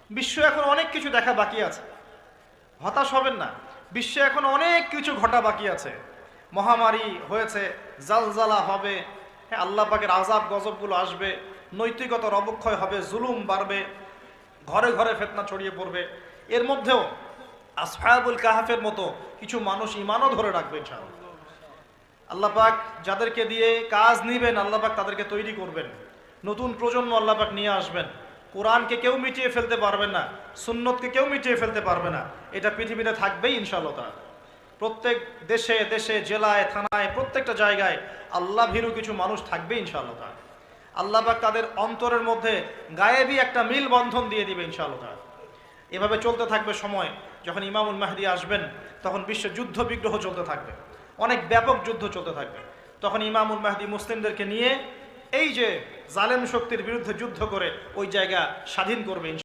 বিশ্ব এখন অনেক কিছু দেখা বাকি আছে, হতাশ হবেন না। বিশ্বে এখন অনেক কিছু ঘটা বাকি আছে। মহামারী হয়েছে, জালজালা হবে, হ্যাঁ, আল্লাহ পাকের আযাব গজবগুলো আসবে, নৈতিকতার অবক্ষয় হবে, জুলুম বাড়বে, ঘরে ঘরে ফিতনা ছড়িয়ে পড়বে। এর মধ্যেও আসহাবুল কাহাফের মতো কিছু মানুষ ঈমানও ধরে রাখবে ইনশাআল্লাহ। আল্লাহ পাক যাদেরকে দিয়ে কাজ নিবেন, আল্লাহ পাক তাদেরকে তৈরি করবেন। নতুন প্রজন্ম আল্লাহ পাক নিয়ে আসবেন। কোরআনকে কেউ মিটিয়ে ফেলতে পারবে না, সুন্নতকে কেউ মিটিয়ে ফেলতে পারবে না। এটা পৃথিবীতে থাকবেই ইনশাআল্লাহ তাআলা। প্রত্যেক দেশে দেশে, জেলায়, থানায়, প্রত্যেকটা জায়গায় আল্লাহ ভীরু কিছু মানুষ থাকবে ইনশাআল্লাহ তাআলা। আল্লাহ পাক তাদের অন্তরের মধ্যে গায়েবী একটা মিল বন্ধন দিয়ে দিবে ইনশাআল্লাহ তাআলা। এভাবে চলতে থাকবে সময়। যখন ইমামুল মাহদী আসবেন, তখন বিশ্বে যুদ্ধ বিগ্রহ চলতে থাকবে, অনেক ব্যাপক যুদ্ধ চলতে থাকবে। তখন ইমামুল মাহদী মুসলিমদেরকে নিয়ে এই যে জালেম শক্তির বিরুদ্ধে যুদ্ধ করে ওই জায়গা স্বাধীন করবে।